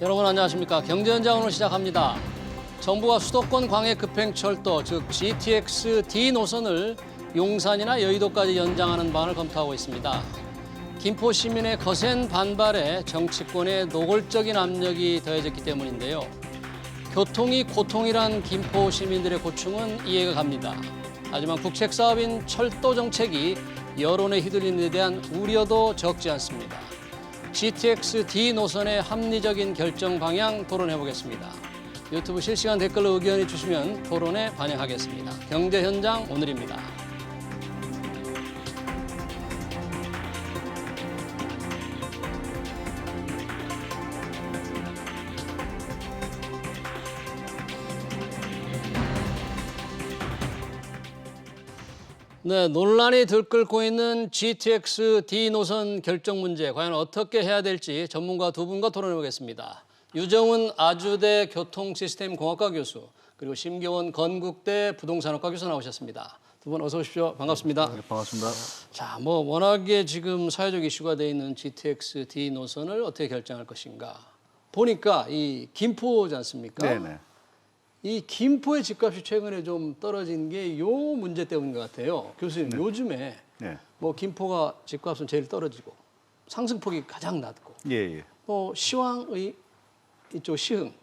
여러분 안녕하십니까. 경제현장 오늘 시작합니다. 정부가 수도권 광해급행철도 즉 GTX-D 노선을 용산이나 여의도까지 연장하는 방안을 검토하고 있습니다. 김포 시민의 거센 반발에 정치권의 노골적인 압력이 더해졌기 때문인데요. 교통이 고통이란 김포 시민들의 고충은 이해가 갑니다. 하지만 국책 사업인 철도 정책이 여론에 휘둘리는 데 대한 우려도 적지 않습니다. GTX-D 노선의 합리적인 결정 방향 토론해 보겠습니다. 유튜브 실시간 댓글로 의견을 주시면 토론에 반영하겠습니다. 경제 현장 오늘입니다. 네, 논란이 들끓고 있는 GTX-D 노선 결정 문제 과연 어떻게 해야 될지 전문가 두 분과 토론해 보겠습니다. 유정은 아주대 교통시스템공학과 교수 그리고 심교원 건국대 부동산학과 교수 나오셨습니다. 두 분 어서 오십시오. 반갑습니다. 네, 반갑습니다. 자, 워낙에 지금 사회적 이슈가 돼 있는 GTX-D 노선을 어떻게 결정할 것인가. 보니까 이 김포지 않습니까? 네네. 이 김포의 집값이 최근에 좀 떨어진 게 요 문제 때문인 것 같아요. 교수님, 요즘에 네. 김포가 집값은 제일 떨어지고 상승폭이 가장 낮고 예. 시황의 이쪽 시흥,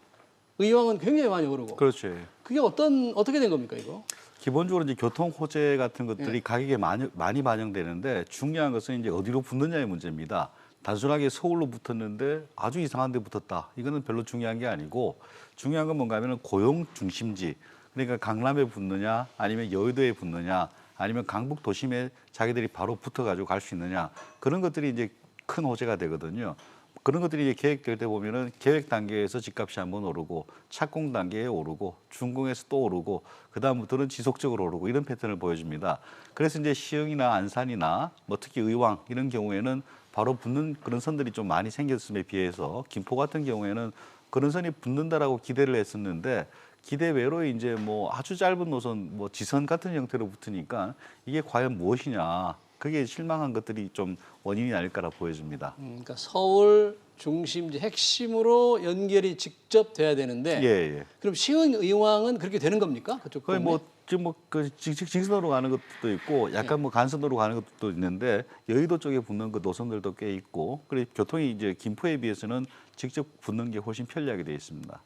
의왕은 굉장히 많이 오르고 그렇죠. 예. 그게 어떻게 된 겁니까 이거? 기본적으로 이제 교통 호재 같은 것들이 가격에 많이 반영되는데 중요한 것은 이제 어디로 붙느냐의 문제입니다. 단순하게 서울로 붙었는데 아주 이상한 데 붙었다. 이거는 별로 중요한 게 아니고 중요한 건 뭔가 하면 고용 중심지. 그러니까 강남에 붙느냐 아니면 여의도에 붙느냐 아니면 강북 도심에 자기들이 바로 붙어가지고 갈 수 있느냐. 그런 것들이 이제 큰 호재가 되거든요. 그런 것들이 이제 계획될 때 보면은 계획 단계에서 집값이 한번 오르고 착공 단계에 오르고 준공에서 또 오르고 그다음부터는 지속적으로 오르고 이런 패턴을 보여줍니다. 그래서 이제 시흥이나 안산이나 특히 의왕 이런 경우에는 바로 붙는 그런 선들이 좀 많이 생겼음에 비해서 김포 같은 경우에는 그런 선이 붙는다라고 기대를 했었는데 기대 외로 이제 아주 짧은 노선 지선 같은 형태로 붙으니까 이게 과연 무엇이냐 그게 실망한 것들이 좀 원인이 아닐까라 보여집니다. 그러니까 서울 중심지 핵심으로 연결이 직접 돼야 되는데 예. 그럼 시흥 의왕은 그렇게 되는 겁니까? 그쪽 거의 동네? 지금 직선으로 가는 것도 있고 약간 간선도로 가는 것도 있는데 여의도 쪽에 붙는 그 노선들도 꽤 있고 그리고 교통이 이제 김포에 비해서는 직접 붙는 게 훨씬 편리하게 되어 있습니다.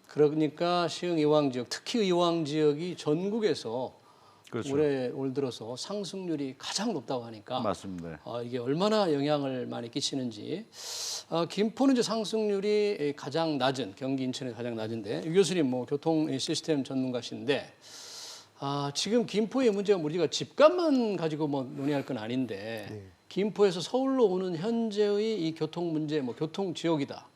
그러니까 시흥 의왕 지역, 특히 의왕 지역이 전국에서 그렇죠. 올 들어서 상승률이 가장 높다고 하니까 맞습니다. 이게 얼마나 영향을 많이 끼치는지. 김포는 이제 상승률이 가장 낮은 경기 인천에 가장 낮은데 유 교수님 교통 시스템 전문가신데 지금 김포의 문제가 우리가 집값만 가지고 논의할 건 아닌데 네. 김포에서 서울로 오는 현재의 이 교통 문제, 교통 지옥이다.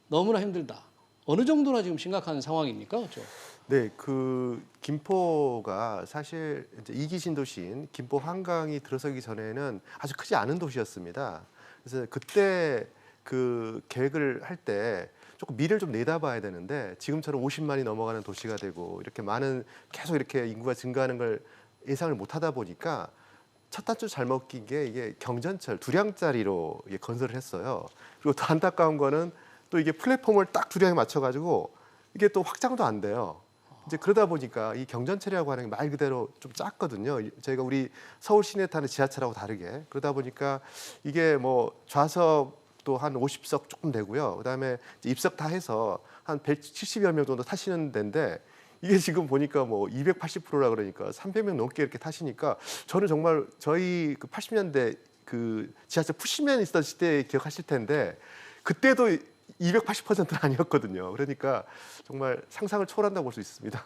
너무나 힘들다. 어느 정도나 지금 심각한 상황입니까? 그렇죠? 네, 김포가 사실 이제 2기 신도시인 김포 한강이 들어서기 전에는 아주 크지 않은 도시였습니다. 그래서 그때 그 계획을 할 때 조금 미래를 좀 내다봐야 되는데 지금처럼 50만이 넘어가는 도시가 되고 이렇게 계속 이렇게 인구가 증가하는 걸 예상을 못하다 보니까 첫 단추 잘못 낀 게 이게 경전철 두량짜리로 건설을 했어요. 그리고 더 안타까운 거는 또 이게 플랫폼을 딱 두량에 맞춰가지고 이게 또 확장도 안 돼요. 이제 그러다 보니까 이 경전철이라고 하는 게 말 그대로 좀 작거든요. 저희가 우리 서울 시내 타는 지하철하고 다르게 그러다 보니까 이게 좌석도 한 50석 조금 되고요. 그다음에 이제 입석 다 해서 한 170여 명 정도 타시는 데인데 이게 지금 보니까 280%라 그러니까 300명 넘게 이렇게 타시니까 저는 정말 저희 그 80년대 그 지하철 푸시맨 있었을 때 기억하실 텐데 그때도 280%는 아니었거든요. 그러니까 정말 상상을 초월한다고 볼 수 있습니다.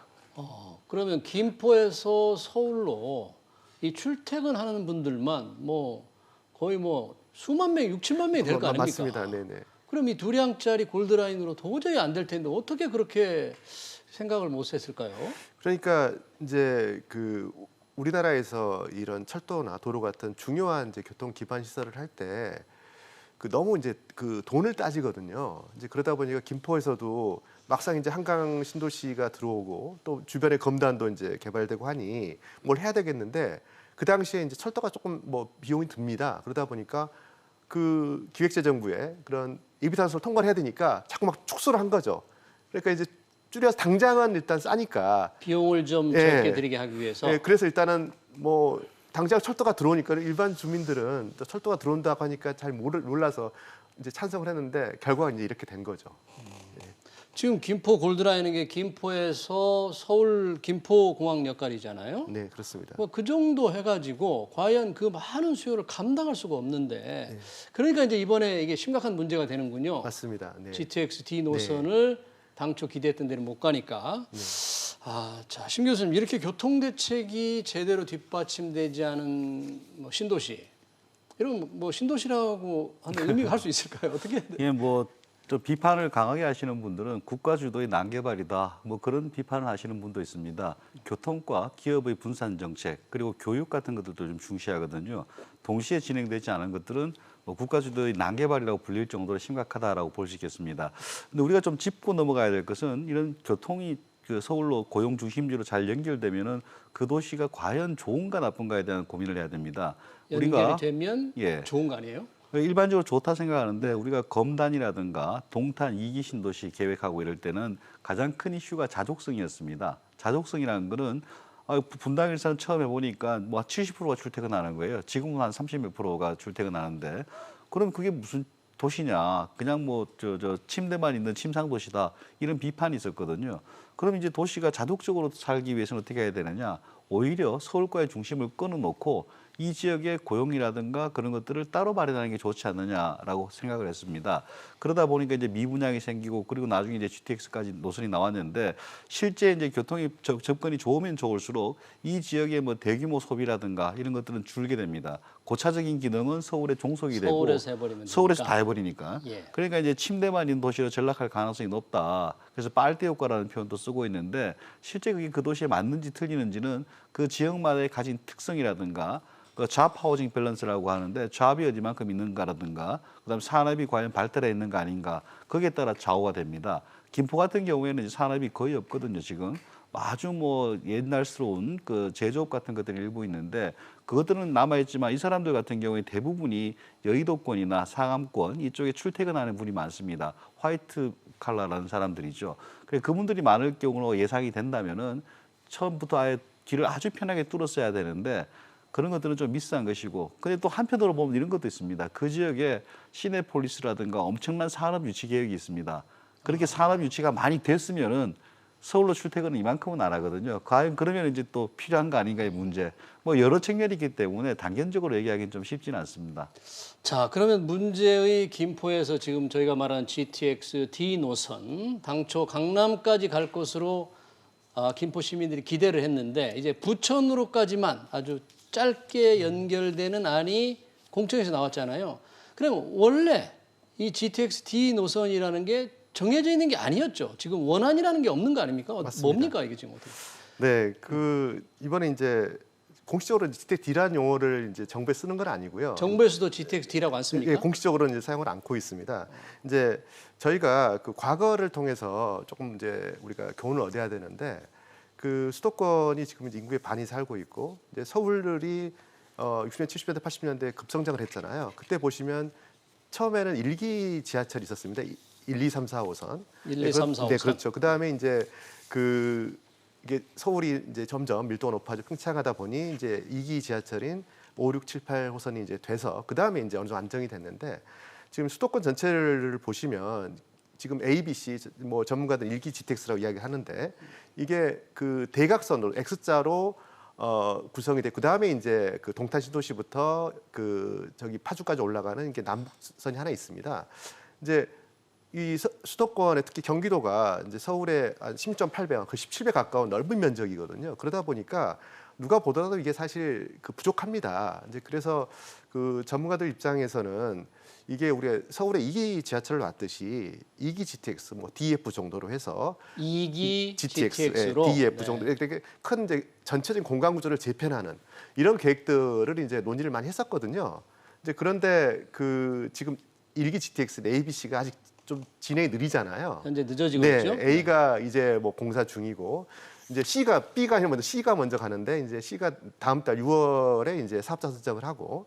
그러면 김포에서 서울로 이 출퇴근하는 분들만 거의 수만 명, 6, 7만 명이 될 거 아닙니까? 맞습니다. 네네. 그럼 이 두량짜리 골드라인으로 도저히 안 될 텐데 어떻게 그렇게 생각을 못 했을까요? 그러니까 이제 우리나라에서 이런 철도나 도로 같은 중요한 이제 교통 기반 시설을 할 때 너무 이제 돈을 따지거든요. 이제 그러다 보니까 김포에서도 막상 이제 한강 신도시가 들어오고 또 주변에 검단도 이제 개발되고 하니 뭘 해야 되겠는데 그 당시에 이제 철도가 조금 비용이 듭니다. 그러다 보니까 그 기획재정부에 그런 예비타산소를 통과를 해야 되니까 자꾸 막 축소를 한 거죠. 그러니까 이제 줄여서 당장은 일단 싸니까 비용을 좀 예. 적게 들이게 하기 위해서. 예, 그래서 일단은 뭐 당장 철도가 들어오니까 일반 주민들은 또 철도가 들어온다고 하니까 잘 몰라서 이제 찬성을 했는데 결과가 이제 이렇게 된 거죠. 지금 김포 골드라인은 게 김포에서 서울 김포공항 역할이잖아요. 네, 그렇습니다. 뭐 그 정도 해가지고 과연 그 많은 수요를 감당할 수가 없는데 그러니까 이제 이번에 이게 심각한 문제가 되는군요. 맞습니다. 네. GTX D 노선을 당초 기대했던 데는 못 가니까. 자, 심 교수님 이렇게 교통 대책이 제대로 뒷받침되지 않은 뭐 신도시 이런 뭐 신도시라고 하는 의미가 할 수 있을까요? 어떻게? 예, 뭐 좀 비판을 강하게 하시는 분들은 국가 주도의 난개발이다. 뭐 그런 비판을 하시는 분도 있습니다. 교통과 기업의 분산 정책 그리고 교육 같은 것들도 좀 중시하거든요. 동시에 진행되지 않은 것들은 뭐 국가 주도의 난개발이라고 불릴 정도로 심각하다라고 볼 수 있겠습니다. 근데 우리가 좀 짚고 넘어가야 될 것은 이런 교통이 그 서울로 고용 중심지로 잘 연결되면은 그 도시가 과연 좋은가 나쁜가에 대한 고민을 해야 됩니다. 연결이 되면 예. 좋은 거 아니에요? 일반적으로 좋다 생각하는데 우리가 검단이라든가 동탄 2기 신도시 계획하고 이럴 때는 가장 큰 이슈가 자족성이었습니다. 자족성이라는 거는 분당 일산 처음 해보니까 뭐 70%가 출퇴근하는 거예요. 지금은 한 30몇 프로가 출퇴근하는데 그럼 그게 무슨 도시냐? 그냥 뭐 저 침대만 있는 침상 도시다 이런 비판이 있었거든요. 그럼 이제 도시가 자독적으로 살기 위해서는 어떻게 해야 되느냐? 오히려 서울과의 중심을 끊어놓고 이 지역의 고용이라든가 그런 것들을 따로 마련하는 게 좋지 않느냐라고 생각을 했습니다. 그러다 보니까 이제 미분양이 생기고 그리고 나중에 이제 GTX까지 노선이 나왔는데 실제 이제 교통이 접근이 좋으면 좋을수록 이 지역의 뭐 대규모 소비라든가 이런 것들은 줄게 됩니다. 고차적인 기능은 서울에 종속이 되고 서울에서 해버리면 서울에서 되니까. 다 해버리니까. 예. 그러니까 이제 침대만 있는 도시로 전락할 가능성이 높다. 그래서 빨대 효과라는 표현도 쓰고 있는데 실제 그게 그 도시에 맞는지 틀리는지는 그 지역마다의 가진 특성이라든가 그 잡 하우징 밸런스라고 하는데 잡이 어디만큼 있는가라든가 그다음에 산업이 과연 발달해 있는가 아닌가 거기에 따라 좌우가 됩니다. 김포 같은 경우에는 이제 산업이 거의 없거든요. 지금 아주 뭐 옛날스러운 그 제조업 같은 것들이 일부 있는데 그것들은 남아있지만 이 사람들 같은 경우에 대부분이 여의도권이나 상암권 이쪽에 출퇴근하는 분이 많습니다. 화이트 칼라라는 사람들이죠. 그래서 그분들이 많을 경우로 예상이 된다면은 처음부터 아예 길을 아주 편하게 뚫었어야 되는데 그런 것들은 좀 미스한 것이고 근데 또 한편으로 보면 이런 것도 있습니다. 그 지역에 시내폴리스라든가 엄청난 산업 유치 계획이 있습니다. 그렇게 산업 유치가 많이 됐으면은 서울로 출퇴근은 이만큼은 안 하거든요. 과연 그러면 이제 또 필요한 거 아닌가의 문제. 뭐 여러 측면이 있기 때문에 단견적으로 얘기하기는 좀 쉽지는 않습니다. 자, 그러면 문제의 김포에서 지금 저희가 말한 GTX D 노선 당초 강남까지 갈 것으로 김포 시민들이 기대를 했는데 이제 부천으로까지만 아주 짧게 연결되는 안이 공청에서 나왔잖아요. 그럼 원래 이 GTX D 노선이라는 게 정해져 있는 게 아니었죠. 지금 원안이라는 게 없는 거 아닙니까? 맞습니다. 뭡니까 이게 지금 어떻게? 네, 그 이번에 이제 공식적으로 GTX D라는 용어를 이제 정부에 쓰는 건 아니고요. 정부에서도 GTX D라고 안 씁니까? 예, 공식적으로는 이제 사용을 않고 있습니다. 이제 저희가 그 과거를 통해서 조금 이제 우리가 교훈을 얻어야 되는데 그 수도권이 지금 이제 인구의 반이 살고 있고 이제 서울이 60년, 70년대, 80년대 급성장을 했잖아요. 그때 보시면 처음에는 1기 지하철이 있었습니다. 1, 2, 3, 4, 5선. 1, 2, 3, 4, 5선. 네, 그렇죠. 그다음에 이제 이게 서울이 이제 점점 밀도가 높아지고 팽창하다 보니 이제 2기 지하철인 5, 6, 7, 8호선이 이제 돼서 그다음에 이제 어느 정도 안정이 됐는데 지금 수도권 전체를 보시면 지금 A, B, C 뭐 전문가들 1기 GTX라고 이야기하는데 이게 그 대각선으로 X자로 구성이 돼 그다음에 이제 그 동탄 신도시부터 그 저기 파주까지 올라가는 이게 남북선이 하나 있습니다. 이제 이 수도권에 특히 경기도가 이제 서울의 한 16.8배, 그 17배 가까운 넓은 면적이거든요. 그러다 보니까 누가 보더라도 이게 사실 그 부족합니다. 이제 그래서 그 전문가들 입장에서는 이게 우리가 서울에 2기 지하철을 놨듯이 2기 GTX, 뭐 DF 정도로 해서 2기 GTX, GTX로 DF 정도 이렇게 큰 이제 전체적인 공간 구조를 재편하는 이런 계획들을 이제 논의를 많이 했었거든요. 이제 그런데 그 지금 1기 GTX, ABC가 아직 좀 진행이 느리잖아요. 현재 늦어지고 네, 있죠. A가 이제 뭐 공사 중이고 이제 B가 아니라 먼저 C가 먼저 가는데 이제 C가 다음 달 6월에 이제 사업자 선정을 하고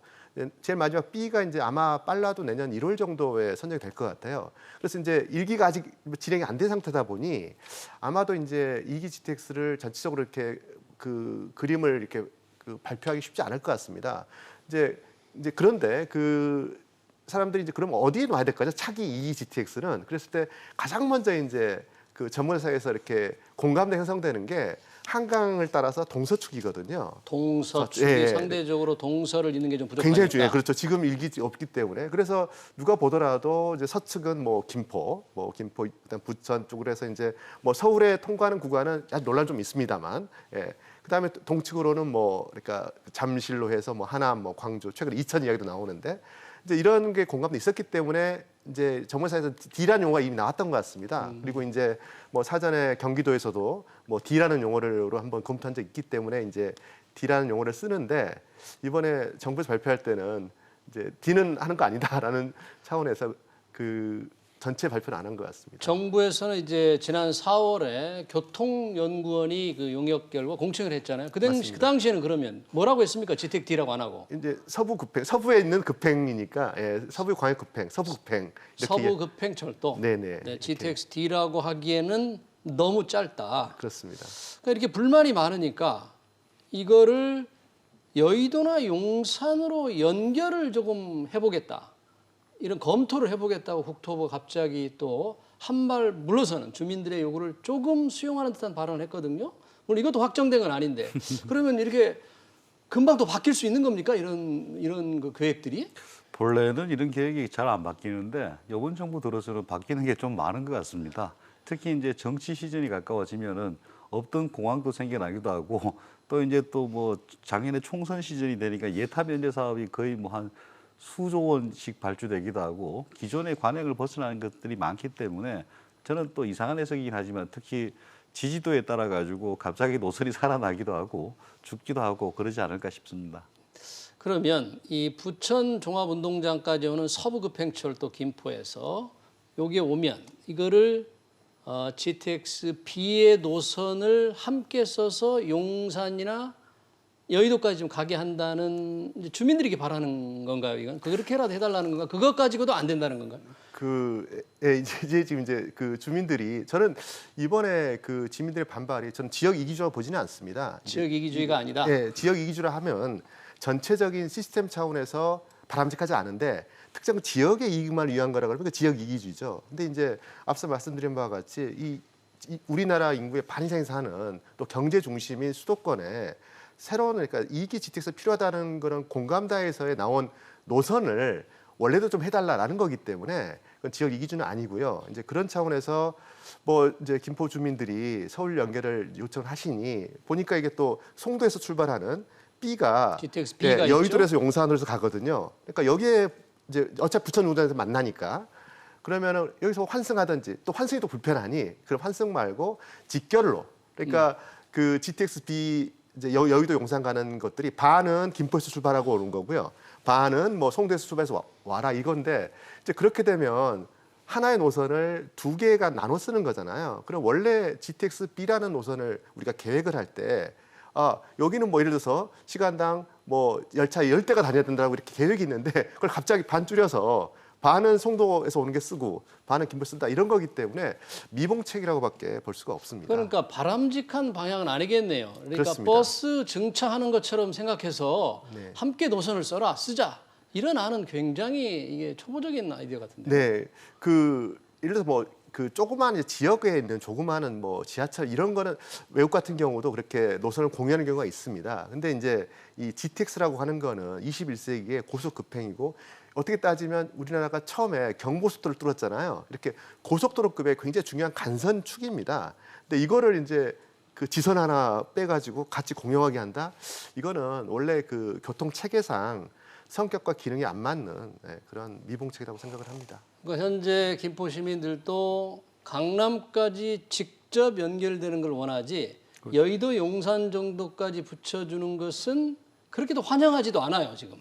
제일 마지막 B가 이제 아마 빨라도 내년 1월 정도에 선정이 될 것 같아요. 그래서 이제 1기가 아직 진행이 안 된 상태다 보니 아마도 이제 2기 GTX를 전체적으로 이렇게 그 그림을 이렇게 그 발표하기 쉽지 않을 것 같습니다. 이제 그런데 그 사람들이 이제 그럼 어디에 놔야 될까요? 차기 2기 GTX는 그랬을 때 가장 먼저 이제 그 전문사에서 이렇게 공감대 형성되는 게 한강을 따라서 동서축이거든요. 동서축이 예. 상대적으로 동서를 잇는 게 좀 부족하니까. 굉장히 중요해요. 그렇죠. 지금 일기 없기 때문에. 그래서 누가 보더라도 이제 서측은 뭐 김포, 일단 부천 쪽으로 해서 이제 뭐 서울에 통과하는 구간은 아직 논란 좀 있습니다만, 예. 그다음에 동측으로는 뭐 그러니까 잠실로 해서 뭐 하남, 뭐 광주, 최근 이천 이야기도 나오는데 이제 이런 게 공감도 있었기 때문에 이제 정문사에서 D라는 용어가 이미 나왔던 것 같습니다. 그리고 이제 뭐 사전에 경기도에서도 뭐 D라는 용어로 한번 검토한 적 있기 때문에 이제 D라는 용어를 쓰는데 이번에 정부에서 발표할 때는 이제 D는 하는 거 아니다라는 차원에서 그 전체 발표는 안 한 것 같습니다. 정부에서는 이제 지난 4월에 교통연구원이 그 용역 결과 공청을 했잖아요. 그 당시에는 그러면 뭐라고 했습니까? GTX D라고 안 하고. 이제 서부 급행, 서부에 있는 급행이니까 예, 서부 광역 급행, 서부 급행 이렇게 서부 급행철도. 네네 네, GTX D라고 하기에는 너무 짧다. 그렇습니다. 그러니까 이렇게 불만이 많으니까 이거를 여의도나 용산으로 연결을 조금 해보겠다. 이런 검토를 해보겠다고 국토부가 갑자기 또 한 발 물러서는 주민들의 요구를 조금 수용하는 듯한 발언을 했거든요. 물론 이것도 확정된 건 아닌데 그러면 이렇게 금방 또 바뀔 수 있는 겁니까? 이런 그 계획들이? 본래는 이런 계획이 잘 안 바뀌는데 이번 정부 들어서는 바뀌는 게 좀 많은 것 같습니다. 특히 이제 정치 시즌이 가까워지면은 없던 공항도 생겨나기도 하고 또 이제 또 뭐 작년에 총선 시즌이 되니까 예타 면제 사업이 거의 뭐 한 수조 원씩 발주되기도 하고 기존의 관행을 벗어나는 것들이 많기 때문에 저는 또 이상한 해석이긴 하지만 특히 지지도에 따라 가지고 갑자기 노선이 살아나기도 하고 죽기도 하고 그러지 않을까 싶습니다. 그러면 이 부천 종합운동장까지 오는 서부급행철도 김포에서 여기에 오면 이거를 GTX B의 노선을 함께 써서 용산이나 여의도까지 좀 가게 한다는 이제 주민들이 이렇게 바라는 건가요? 이건 그렇게라도 해달라는 건가? 그것 가지고도 안 된다는 건가요? 이제 지금 이제 그 주민들이 저는 이번에 그 주민들의 반발이 저는 지역 이기주라고 보지는 않습니다. 지역 이기주의가 아니다. 예, 지역 이기주라 하면 전체적인 시스템 차원에서 바람직하지 않은데 특정 지역의 이익만 위한 거라 그러면 그 지역 이기주의죠. 근데 이제 앞서 말씀드린 바와 같이 이 우리나라 인구의 반 이상이 사는 또 경제 중심인 수도권에 새로운 그러니까 이기 GTX가 필요하다는 그런 공감대에서의 나온 노선을 원래도 좀 해달라라는 거기 때문에 그건 지역 이기주는 아니고요. 이제 그런 차원에서 뭐 이제 김포 주민들이 서울 연결을 요청하시니 보니까 이게 또 송도에서 출발하는 B가 GTX B가 있죠? 여의도에서 용산으로 해서 가거든요. 그러니까 여기에 이제 어차피 부천 용산에서 만나니까 그러면은 여기서 환승하든지 또 환승이 또 불편하니 그럼 환승 말고 직결로 그러니까 그 GTX B 이제 여의도 용산 가는 것들이 반은 김포에서 출발하고 오는 거고요. 반은 뭐 송도에서 출발해서 와라 이건데 이제 그렇게 되면 하나의 노선을 두 개가 나눠 쓰는 거잖아요. 그럼 원래 GTX B라는 노선을 우리가 계획을 할 때 여기는 뭐 예를 들어서 시간당 뭐 열차 10대가 다녀야 된다고 이렇게 계획이 있는데 그걸 갑자기 반 줄여서 반은 송도에서 오는 게 쓰고 반은 김포 쓴다 이런 거기 때문에 미봉책이라고밖에 볼 수가 없습니다. 그러니까 바람직한 방향은 아니겠네요. 그러니까 그렇습니다. 버스 증차하는 것처럼 생각해서 네. 함께 노선을 쓰자. 이런 안은 굉장히 이게 초보적인 아이디어 같은데. 네, 그 예를 들어서 뭐 그 조그만 이제 지역에 있는 조그마한 뭐 지하철 이런 거는 외국 같은 경우도 그렇게 노선을 공유하는 경우가 있습니다. 근데 이제 이 GTX라고 하는 거는 21세기의 고속 급행이고 어떻게 따지면 우리나라가 처음에 경부고속도로를 뚫었잖아요. 이렇게 고속도로급의 굉장히 중요한 간선축입니다. 근데 이거를 이제 그 지선 하나 빼가지고 같이 공용하게 한다? 이거는 원래 그 교통 체계상 성격과 기능이 안 맞는 그런 미봉책이라고 생각을 합니다. 그러니까 현재 김포 시민들도 강남까지 직접 연결되는 걸 원하지 여의도 용산 정도까지 붙여주는 것은 그렇게도 환영하지도 않아요 지금.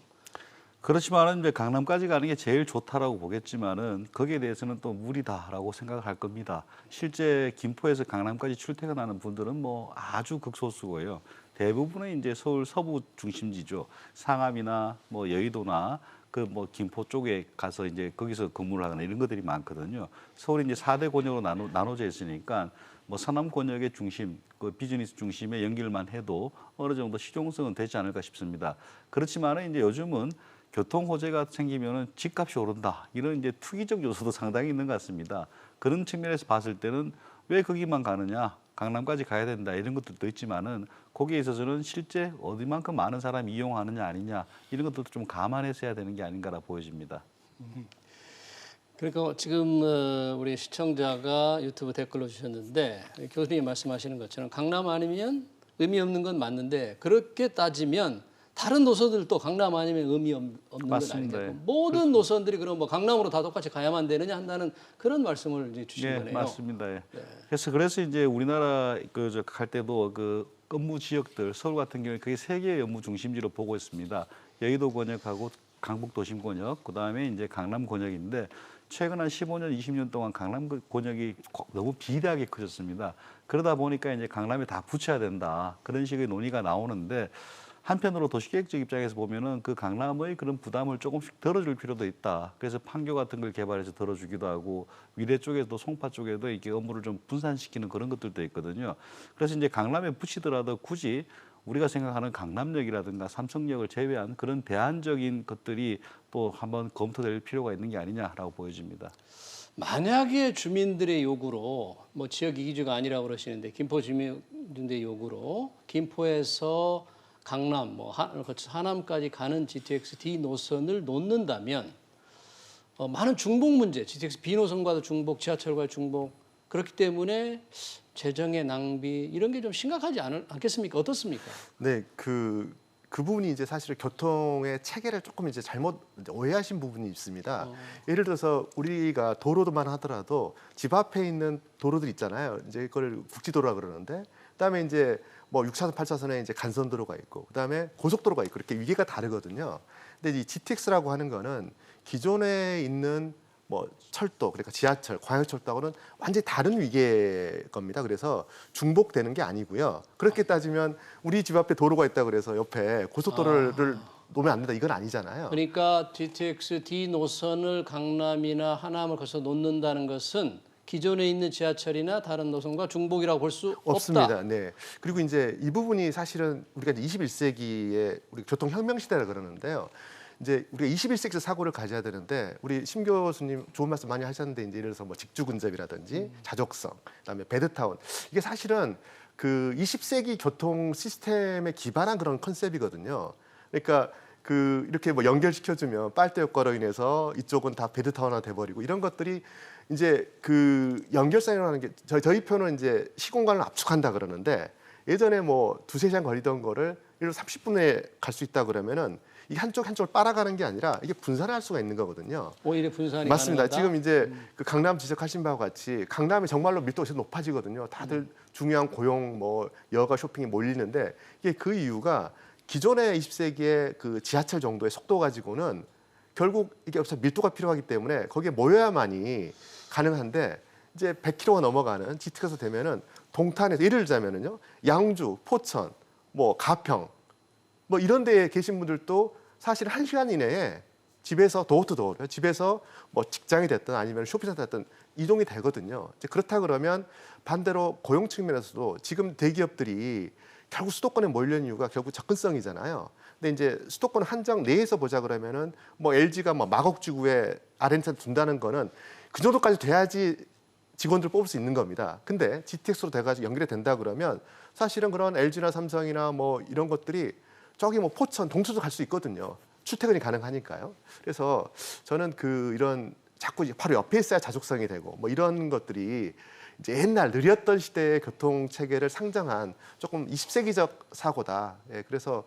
그렇지만은 이제 강남까지 가는 게 제일 좋다라고 보겠지만은 거기에 대해서는 또 무리다라고 생각을 할 겁니다. 실제 김포에서 강남까지 출퇴근하는 분들은 뭐 아주 극소수고요. 대부분은 이제 서울 서부 중심지죠. 상암이나 뭐 여의도나 그 뭐 김포 쪽에 가서 이제 거기서 근무를 하거나 이런 것들이 많거든요. 서울이 이제 4대 권역으로 나눠져 있으니까 뭐 서남 권역의 중심, 그 비즈니스 중심에 연결만 해도 어느 정도 실용성은 되지 않을까 싶습니다. 그렇지만은 이제 요즘은 교통 호재가 생기면은 집값이 오른다. 이런 이제 투기적 요소도 상당히 있는 것 같습니다. 그런 측면에서 봤을 때는 왜 거기만 가느냐? 강남까지 가야 된다. 이런 것들도 있지만은 거기에 있어서는 실제 어디만큼 많은 사람이 이용하느냐 아니냐 이런 것들도 좀 감안해서 해야 되는 게 아닌가라 보여집니다. 그러니까 지금 우리 시청자가 유튜브 댓글로 주셨는데 교수님이 말씀하시는 것처럼 강남 아니면 의미 없는 건 맞는데 그렇게 따지면 다른 노선들도 강남 아니면 의미 없는 건 맞습니다. 아니겠고 예. 모든 노선들이 그럼 뭐 강남으로 다 똑같이 가야만 되느냐 한다는 그런 말씀을 이제 주신 예, 거네요. 맞습니다. 예. 그래서 이제 우리나라 갈 때도 그 업무 지역들 서울 같은 경우에 그게 세 개의 업무 중심지로 보고 있습니다. 여의도 권역하고 강북 도심 권역, 그다음에 이제 강남 권역인데 최근 한 15년, 20년 동안 강남 권역이 너무 비대하게 커졌습니다. 그러다 보니까 이제 강남에 다 붙여야 된다. 그런 식의 논의가 나오는데 한편으로 도시계획적 입장에서 보면은 그 강남의 그런 부담을 조금씩 덜어줄 필요도 있다. 그래서 판교 같은 걸 개발해서 덜어주기도 하고 위례 쪽에도 송파 쪽에도 이렇게 업무를 좀 분산시키는 그런 것들도 있거든요. 그래서 이제 강남에 붙이더라도 굳이 우리가 생각하는 강남역이라든가 삼성역을 제외한 그런 대안적인 것들이 또 한번 검토될 필요가 있는 게 아니냐라고 보여집니다. 만약에 주민들의 요구로 뭐 지역 이기주가 아니라고 그러시는데 김포 주민들의 요구로 김포에서 강남, 뭐 하남까지 가는 GTX D 노선을 놓는다면 많은 중복 문제, GTX B 노선과도 중복, 지하철과의 중복 그렇기 때문에 재정의 낭비 이런 게 좀 심각하지 않겠습니까? 어떻습니까? 네, 그 부분이 이제 사실 교통의 체계를 조금 이제 잘못 오해하신 부분이 있습니다. 예를 들어서 우리가 도로도만 하더라도 집 앞에 있는 도로들 있잖아요. 이제 이걸 국지도로라 그러는데, 그다음에 이제 뭐 6차선, 8차선에 이제 간선도로가 있고, 그다음에 고속도로가 있고 이렇게 위계가 다르거든요. 근데 이 GTX라고 하는 거는 기존에 있는 뭐 철도, 그러니까 지하철, 광역철도하고는 완전히 다른 위계 겁니다. 그래서 중복되는 게 아니고요. 그렇게 따지면 우리 집 앞에 도로가 있다 그래서 옆에 고속도로를 놓으면 안 된다 이건 아니잖아요. 그러니까 GTX D 노선을 강남이나 하남을 거쳐 놓는다는 것은 기존에 있는 지하철이나 다른 노선과 중복이라고 볼 수 없습니다. 없다. 네. 그리고 이제 이 부분이 사실은 우리가 이제 21세기의 우리 교통혁명 시대라 그러는데요. 이제 우리가 21세기 사고를 가져야 되는데 우리 심 교수님 좋은 말씀 많이 하셨는데 이제 예를 들어서 뭐 직주근접이라든지 자족성, 그다음에 배드타운 이게 사실은 그 20세기 교통 시스템에 기반한 그런 컨셉이거든요. 그러니까 그 이렇게 뭐 연결시켜주면 빨대 효과로 인해서 이쪽은 다 배드타운화 돼버리고 이런 것들이 이제 그 연결성이라는 게 저희 표는 이제 시공간을 압축한다 그러는데 예전에 뭐 2-3시간 걸리던 거를 예를 들어 30분에 갈 수 있다 그러면은 이 한쪽을 빨아가는 게 아니라 이게 분산을 할 수가 있는 거거든요. 오히려 분산이 맞습니다. 가능하다? 지금 이제 그 강남 지적하신 바와 같이 강남이 정말로 밀도가 높아지거든요. 다들 중요한 고용, 뭐 여가 쇼핑이 몰리는데 이게 그 이유가 기존의 20세기의 그 지하철 정도의 속도 가지고는 결국 이게 없어 밀도가 필요하기 때문에 거기에 모여야만이 가능한데 이제 100km가 넘어가는 GTX에서 되면은 동탄에서 예를 들자면은요 양주, 포천, 뭐 가평 뭐 이런 데에 계신 분들도 사실 1시간 이내에 집에서 도어투도어 집에서 뭐 직장이 됐든 아니면 쇼핑센터 됐든 이동이 되거든요. 이제 그렇다 그러면 반대로 고용 측면에서도 지금 대기업들이 결국 수도권에 몰려있는 이유가 결국 접근성이잖아요. 근데 이제 수도권 한정 내에서 보자 그러면은 뭐 LG가 뭐 마곡지구에 R&D 둔다는 거는 그 정도까지 돼야지 직원들 뽑을 수 있는 겁니다. 근데 GTX로 돼가지고 연결이 된다 그러면 사실은 그런 LG나 삼성이나 뭐 이런 것들이 저기 뭐 포천, 동수도 갈 수 있거든요. 출퇴근이 가능하니까요. 그래서 저는 그 이런 자꾸 바로 옆에 있어야 자족성이 되고 뭐 이런 것들이 이제 옛날 느렸던 시대의 교통 체계를 상정한 조금 20세기적 사고다. 예, 그래서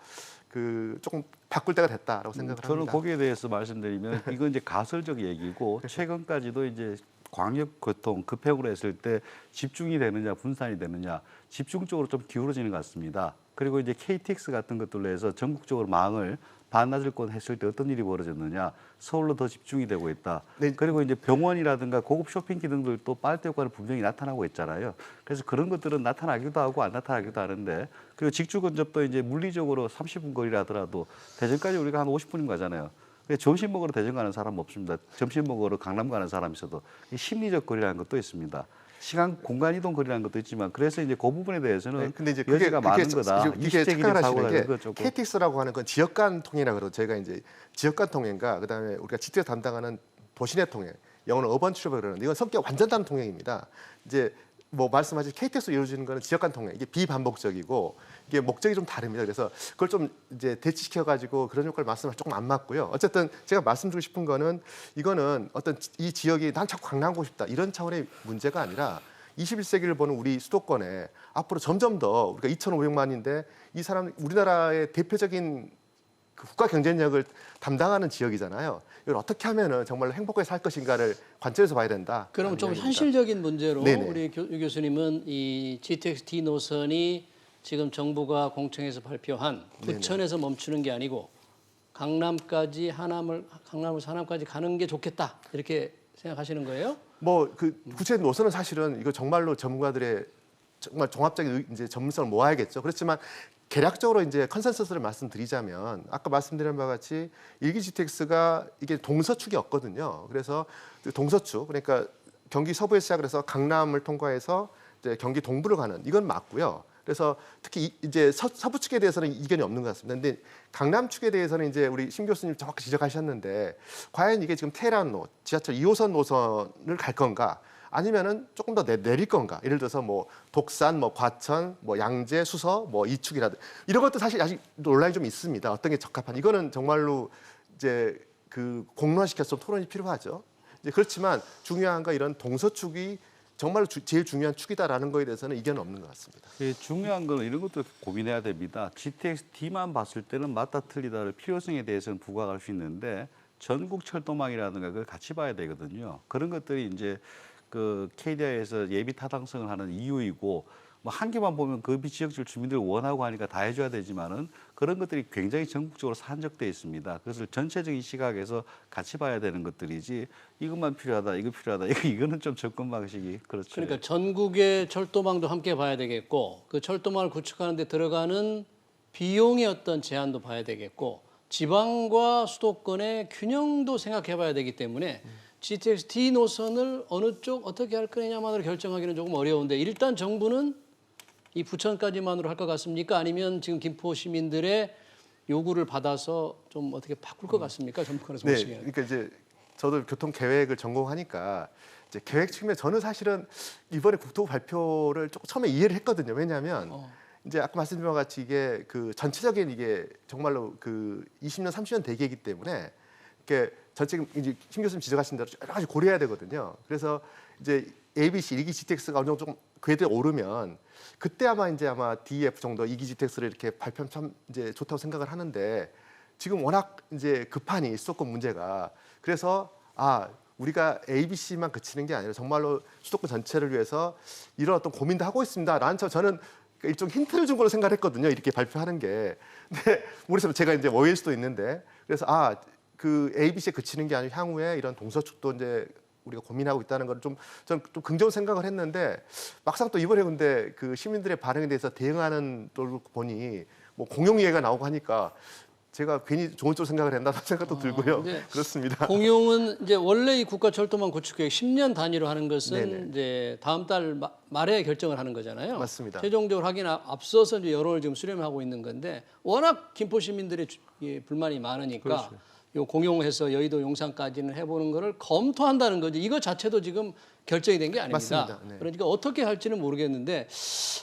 그 조금 바꿀 때가 됐다라고 생각을 저는 합니다. 거기에 대해서 말씀드리면 이건 이제 가설적 얘기고 최근까지도 이제 광역교통 급행으로 했을 때 집중이 되느냐 분산이 되느냐 집중적으로 좀 기울어지는 것 같습니다. 그리고 이제 KTX 같은 것들로 해서 전국적으로 망을 반나절권 했을 때 어떤 일이 벌어졌느냐. 서울로 더 집중이 되고 있다. 네. 그리고 이제 병원이라든가 고급 쇼핑 기능들도 빨대 효과는 분명히 나타나고 있잖아요. 그래서 그런 것들은 나타나기도 하고 안 나타나기도 하는데 그리고 직주 근접도 이제 물리적으로 30분 거리라 하더라도 대전까지 우리가 한 50분인 거잖아요. 점심 먹으러 대전 가는 사람 없습니다. 점심 먹으러 강남 가는 사람 있어도 이 심리적 거리라는 것도 있습니다. 시간 공간 이동 거리라는 것도 있지만 그래서 이제 그 부분에 대해서는 네, 근데 이제 여지가 많은 거다. 이게 일시적인 착각을 사고가 하시는 있는 거 게 조금. KTX라고 하는 건 지역 간 통행이라 그러고 저희가 이제 지역 간 통행과 그다음에 우리가 GTX 담당하는 도시내 통행, 영어는 어반 트래블 그러는데 이건 성격 완전 다른 통행입니다. 이제 뭐 말씀하신 KTX로 이루어지는 거는 지역 간 통행, 이게 비반복적이고 이게 목적이 좀 다릅니다. 그래서 그걸 좀 이제 대치시켜 가지고 그런 효과를 말씀하시 조금 안 맞고요. 어쨌든 제가 말씀드리고 싶은 거는 이거는 어떤 이 지역이 난 자꾸 강남 가고 싶다 이런 차원의 문제가 아니라 21세기를 보는 우리 수도권에 앞으로 점점 더 우리가 2,500만인데 이 사람 우리나라의 대표적인 그 국가 경쟁력을 담당하는 지역이잖아요. 이걸 어떻게 하면은 정말 행복하게 살 것인가를 관점에서 봐야 된다. 그럼 좀 이야기입니다. 현실적인 문제로 네네. 우리 유 교수님은 이 GTX-D 노선이 지금 정부가 공청에서 발표한 부천에서 멈추는 게 아니고 강남까지 강남에서 하남까지 가는 게 좋겠다 이렇게 생각하시는 거예요? 뭐 그 구체 노선은 사실은 이거 정말로 전문가들의 정말 종합적인 이제 전문성을 모아야겠죠. 그렇지만 개략적으로 이제 컨센서스를 말씀드리자면 아까 말씀드린 바와 같이 일기 GTX가 이게 동서축이었거든요. 그래서 동서축 그러니까 경기 서부에 시작을 해서 강남을 통과해서 이제 경기 동부를 가는 이건 맞고요. 그래서 특히 이제 서부 측에 대해서는 이견이 없는 것 같습니다. 근데 강남 측에 대해서는 이제 우리 심 교수님 정확히 지적하셨는데 과연 이게 지금 테헤란로 지하철 2호선 노선을 갈 건가? 아니면은 조금 더 내릴 건가? 예를 들어서 뭐 독산, 뭐 과천, 뭐 양재, 수서, 뭐 이축이라든 이런 것도 사실 아직 논란이 좀 있습니다. 어떤 게 적합한? 이거는 정말로 이제 그 공론화시켜서 토론이 필요하죠. 이제 그렇지만 중요한 건 이런 동서축이 정말로 제일 중요한 축이다라는 거에 대해서는 이견은 없는 것 같습니다. 중요한 건 이런 것도 고민해야 됩니다. GTX-D만 봤을 때는 맞다 틀리다를 필요성에 대해서는 부각할 수 있는데 전국 철도망이라든가 그걸 같이 봐야 되거든요. 그런 것들이 이제 그 KDI에서 예비 타당성을 하는 이유이고 뭐 한 개만 보면 그 지역질 주민들 원하고 하니까 다 해줘야 되지만은 그런 것들이 굉장히 전국적으로 산적돼 있습니다. 그것을 전체적인 시각에서 같이 봐야 되는 것들이지 이것만 필요하다, 이거 필요하다, 이거는 좀 접근 방식이 그렇죠. 그러니까 전국의 철도망도 함께 봐야 되겠고 그 철도망을 구축하는 데 들어가는 비용의 어떤 제한도 봐야 되겠고 지방과 수도권의 균형도 생각해 봐야 되기 때문에 GTX-D 노선을 어느 쪽 어떻게 할 거냐만으로 결정하기는 조금 어려운데 일단 정부는 이 부천까지만으로 할 것 같습니까? 아니면 지금 김포 시민들의 요구를 받아서 좀 어떻게 바꿀 것 같습니까? 전북에서 네, 보시기에는. 그러니까 이제 저도 교통 계획을 전공하니까 이제 계획 측면 저는 사실은 이번에 국토부 발표를 조금 처음에 이해를 했거든요. 왜냐하면 이제 아까 말씀드린 것 같이 이게 그 전체적인 이게 정말로 그 20년, 30년 대계이기 때문에 이렇게 전체 이제 심 교수님 지적하신 대로 여러 가지 고려해야 되거든요. 그래서 이제 ABC 1기 GTX가 어느 정도 좀 궤도에 오르면 그때 아마 DF 정도 2기 GTX를 이렇게 발표하면 참 이제 좋다고 생각을 하는데 지금 워낙 이제 급하니 수도권 문제가 그래서 우리가 ABC만 그치는 게 아니라 정말로 수도권 전체를 위해서 이런 어떤 고민도 하고 있습니다라는 저는 일종 힌트를 준 걸로 생각했거든요. 이렇게 발표하는 게. 근데 모르겠어요. 제가 이제 오해일 수도 있는데 그래서 그 ABC에 그치는 게 아니라 향후에 이런 동서축도 이제 우리가 고민하고 있다는 걸 좀 긍정적으로 생각을 했는데 막상 또 이번에 근데 그 시민들의 반응에 대해서 대응하는 또 보니 뭐 공용 이해가 나오고 하니까 제가 괜히 좋은 쪽 생각을 했나 생각도 들고요. 그렇습니다. 공용은 이제 원래 이 국가철도망 구축계획 10년 단위로 하는 것은 네네. 이제 다음 달 말에 결정을 하는 거잖아요. 맞습니다. 최종적으로 하긴 앞서서 이제 여론을 지금 수렴하고 있는 건데 워낙 김포 시민들의 불만이 많으니까 그렇죠. 요 공용해서 여의도 용산까지는 해보는 거를 검토한다는 거죠. 이거 자체도 지금 결정이 된 게 아닙니다. 맞습니다. 네. 그러니까 어떻게 할지는 모르겠는데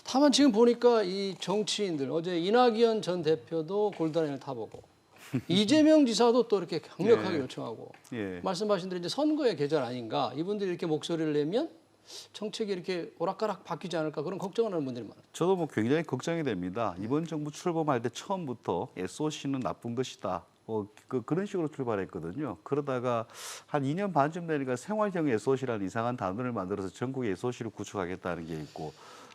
다만 지금 보니까 이 정치인들 어제 이낙연 전 대표도 골드라인을 타보고 이재명 지사도 또 이렇게 강력하게 요청하고 말씀하신 대로 이제 선거의 계절 아닌가 이분들이 이렇게 목소리를 내면 정책이 이렇게 오락가락 바뀌지 않을까 그런 걱정하는 분들이 많아요. 저도 뭐 굉장히 걱정이 됩니다. 이번 정부 출범할 때 처음부터 SOC는 나쁜 것이다. 그런 식으로 출발했거든요. 그러다가 한 2년 반쯤 되니까 생활형 SOC라는 이상한 단어를 만들어서 전국에 SOC를 구축하겠다는 게 있고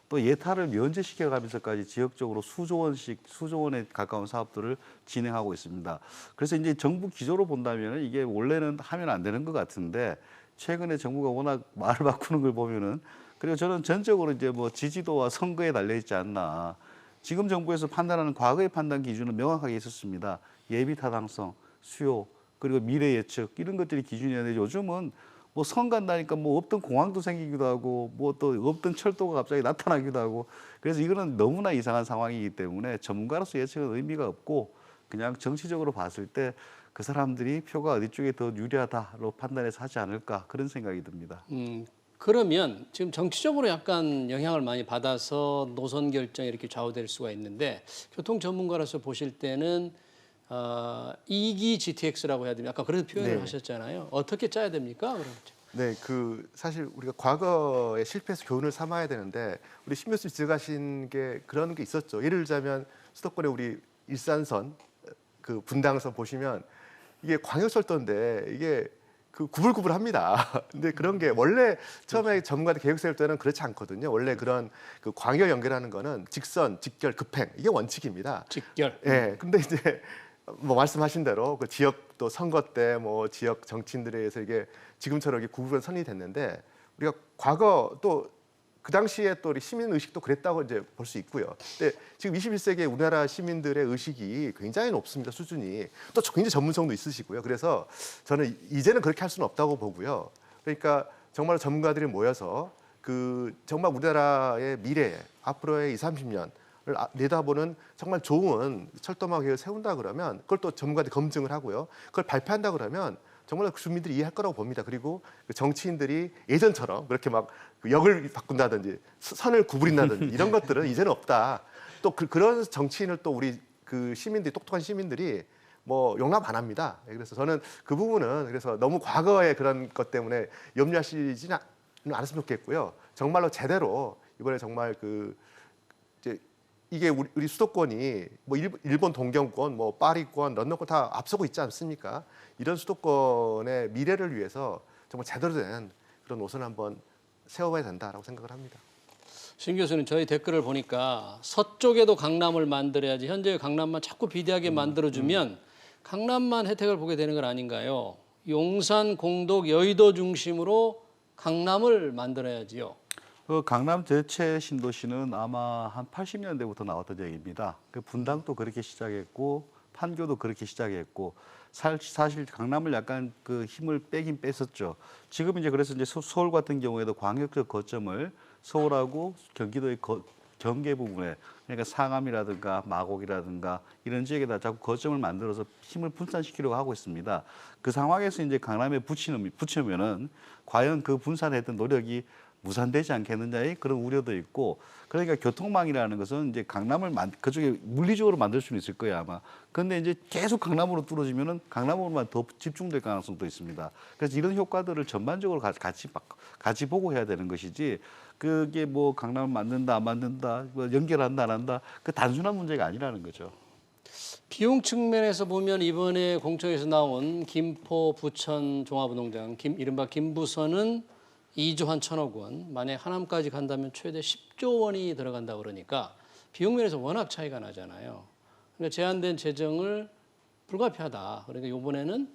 또 예타를 면제시켜가면서까지 지역적으로 수조 원에 가까운 사업들을 진행하고 있습니다. 그래서 이제 정부 기조로 본다면 이게 원래는 하면 안 되는 것 같은데 최근에 정부가 워낙 말을 바꾸는 걸 보면은 그리고 저는 전적으로 이제 뭐 지지도와 선거에 달려 있지 않나. 지금 정부에서 판단하는 과거의 판단 기준은 명확하게 있었습니다. 예비 타당성, 수요, 그리고 미래 예측 이런 것들이 기준이었는데 요즘은 뭐 선 간다니까 뭐 없던 공항도 생기기도 하고 뭐 또 없던 철도가 갑자기 나타나기도 하고 그래서 이거는 너무나 이상한 상황이기 때문에 전문가로서 예측은 의미가 없고 그냥 정치적으로 봤을 때 그 사람들이 표가 어디 쪽에 더 유리하다로 판단해서 하지 않을까 그런 생각이 듭니다. 그러면 지금 정치적으로 약간 영향을 많이 받아서 노선 결정이 이렇게 좌우될 수가 있는데 교통 전문가로서 보실 때는 2기 GTX라고 해야 됩니까? 아까 그런 표현을 네. 하셨잖아요. 어떻게 짜야 됩니까? 그럼 네, 그 사실 우리가 과거의 실패에서 교훈을 삼아야 되는데 우리 신 교수님 지적하신 게 그런 게 있었죠. 예를 들자면 수도권의 우리 일산선, 그 분당선 보시면 이게 광역철도인데 이게 그 구불구불합니다. 근데 그런 게 원래 처음에 전문가들 계획 세울 때는 그렇지 않거든요. 원래 그런 그 광역 연결하는 거는 직선, 직결, 급행 이게 원칙입니다. 직결. 예. 근데 이제 뭐 말씀하신 대로 그 지역 또 선거 때 뭐 지역 정치인들에 의해서 이게 지금처럼 이게 구분은 선이 됐는데 우리가 과거 또 그 당시에 또 우리 시민 의식도 그랬다고 이제 볼 수 있고요. 근데 지금 21세기에 우리나라 시민들의 의식이 굉장히 높습니다. 수준이 또 굉장히 전문성도 있으시고요. 그래서 저는 이제는 그렇게 할 수는 없다고 보고요. 그러니까 정말 전문가들이 모여서 그 정말 우리나라의 미래 앞으로의 20, 30년 내다보는 정말 좋은 철도망 계획을 세운다 그러면 그걸 또 전문가들이 검증을 하고요. 그걸 발표한다 그러면 정말 주민들이 이해할 거라고 봅니다. 그리고 그 정치인들이 예전처럼 그렇게 막 그 역을 바꾼다든지 선을 구부린다든지 이런 것들은 이제는 없다. 또 그런 정치인을 또 우리 그 시민들이 똑똑한 시민들이 뭐 용납 안 합니다. 그래서 저는 그 부분은 그래서 너무 과거의 그런 것 때문에 염려하시지는 않았으면 좋겠고요. 정말로 제대로 이번에 정말 그 이제 이게 우리 수도권이 뭐 일본 동경권, 뭐 파리권, 런던권 다 앞서고 있지 않습니까? 이런 수도권의 미래를 위해서 정말 제대로 된 그런 노선을 한번 세워봐야 된다라고 생각을 합니다. 신 교수님 저희 댓글을 보니까 서쪽에도 강남을 만들어야지 현재 강남만 자꾸 비대하게 만들어주면 강남만 혜택을 보게 되는 건 아닌가요? 용산, 공덕, 여의도 중심으로 강남을 만들어야지요. 그 강남 대체 신도시는 아마 한 80년대부터 나왔던 얘기입니다. 그 분당도 그렇게 시작했고 판교도 그렇게 시작했고 사실 강남을 약간 그 힘을 빼긴 뺐었죠. 지금 이제 그래서 이제 서울 같은 경우에도 광역적 거점을 서울하고 경기도의 경계 부분에 그러니까 상암이라든가 마곡이라든가 이런 지역에다 자꾸 거점을 만들어서 힘을 분산시키려고 하고 있습니다. 그 상황에서 이제 강남에 붙이면은 과연 그 분산했던 노력이 무산되지 않겠느냐의 그런 우려도 있고 그러니까 교통망이라는 것은 이제 강남을 그쪽에 물리적으로 만들 수는 있을 거예요 아마. 그런데 이제 계속 강남으로 뚫어지면은 강남으로만 더 집중될 가능성도 있습니다. 그래서 이런 효과들을 전반적으로 같이 보고 해야 되는 것이지 그게 뭐 강남을 만든다 안 만든다 뭐 연결한다 안 한다 그 단순한 문제가 아니라는 거죠. 비용 측면에서 보면 이번에 공청에서 나온 김포 부천 종합운동장 이른바 김부선은 2조 한 1,000억 원, 만약 하남까지 간다면 최대 10조 원이 들어간다 그러니까 비용 면에서 워낙 차이가 나잖아요. 그러니까 제한된 재정을 불가피하다. 그러니까 이번에는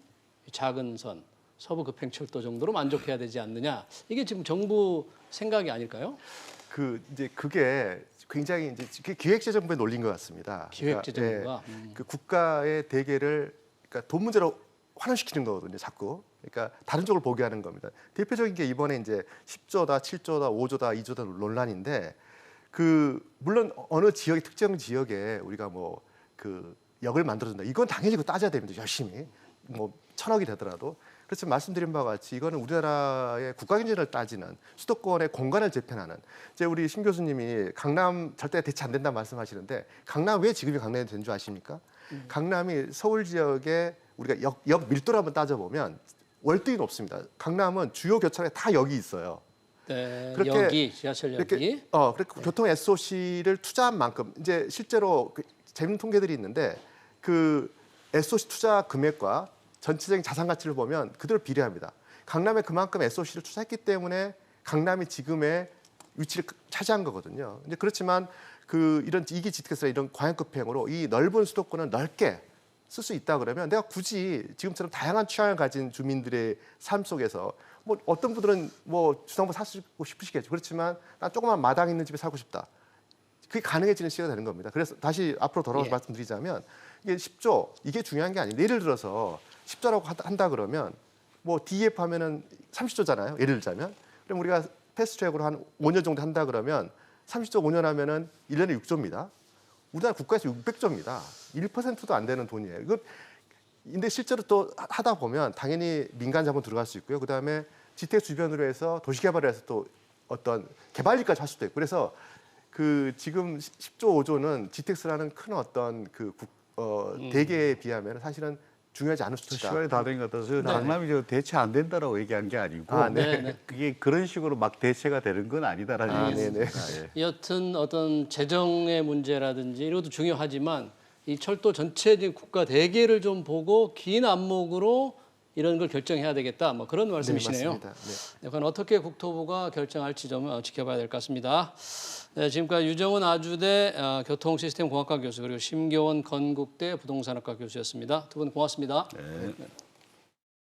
작은 선, 서부 급행철도 정도로 만족해야 되지 않느냐. 이게 지금 정부 생각이 아닐까요? 이제 그게 굉장히 이제 기획재정부의 논리인 것 같습니다. 기획재정부가 그러니까, 그 국가의 대계를 그러니까 돈 문제로 환원시키는 거거든요, 자꾸. 그러니까 다른 쪽을 보게 하는 겁니다. 대표적인 게 이번에 이제 10조다, 7조다, 5조다, 2조다 논란인데 물론 어느 지역의 특정 지역에 우리가 뭐 그 역을 만들어준다. 이건 당연히 그거 따져야 됩니다. 열심히 뭐 1,000억이 되더라도. 그렇지만 말씀드린 바와 같이 이거는 우리나라의 국가 경제를 따지는 수도권의 공간을 재편하는 이제 우리 신 교수님이 강남 절대 대체 안 된다 말씀하시는데 강남 왜 지금이 강남이 된 줄 아십니까? 강남이 서울 지역에 우리가 역 밀도를 한번 따져보면 월등히 높습니다. 강남은 주요 교차로에 다 역이 있어요. 네, 그렇게 여기 지하철역이 그렇게 교통 SOC를 투자한 만큼 이제 실제로 재밌는 통계들이 있는데 그 SOC 투자 금액과 전체적인 자산 가치를 보면 그대로 비례합니다. 강남에 그만큼 SOC를 투자했기 때문에 강남이 지금의 위치를 차지한 거거든요. 이제 그렇지만 그 이런 이기 GTX나 이런 과연급행으로 이 넓은 수도권을 넓게 쓸 수 있다 그러면 내가 굳이 지금처럼 다양한 취향을 가진 주민들의 삶 속에서 뭐 어떤 분들은 뭐 주상부 사고 싶으시겠죠. 그렇지만 난 조그만 마당 있는 집에 살고 싶다. 그게 가능해지는 시기가 되는 겁니다. 그래서 다시 앞으로 돌아와서 예. 말씀드리자면 이게 10조 이게 중요한 게 아니에요. 예를 들어서 10조라고 한다 그러면 뭐 DF 하면은 30조잖아요. 예를 들자면 그럼 우리가 패스트트랙으로 한 5년 정도 한다 그러면 30조 5년 하면은 1년에 6조입니다. 우리나라 국가에서 600조입니다. 1%도 안 되는 돈이에요. 이거 근데 실제로 또 하다 보면 당연히 민간 자본 들어갈 수 있고요. 그다음에 GTX 주변으로 해서 도시 개발을 해서 또 어떤 개발 일까지 할 수도 있고. 그래서 그 지금 10조 5조는 GTX라는 큰 어떤 그 대계에 비하면 사실은 중요하지 않을 수도 있다. 시간이 다 된 것 같아서 장남이 저 대체 안 된다라고 얘기한 게 아니고 아, 네. 그게 그런 식으로 막 대체가 되는 건 아니다라는 얘기입니다. 네네. 예. 여튼 어떤 재정의 문제라든지 이런 것도 중요하지만 이 철도 전체적인 국가 대계를 좀 보고 긴 안목으로 이런 걸 결정해야 되겠다. 뭐 그런 말씀이시네요. 맞습니다. 네. 그건 어떻게 국토부가 결정할지 좀 지켜봐야 될 것 같습니다. 네, 지금까지 유정은 아주대 교통시스템공학과 교수 그리고 심교원 건국대 부동산학과 교수였습니다. 두 분 고맙습니다. 네.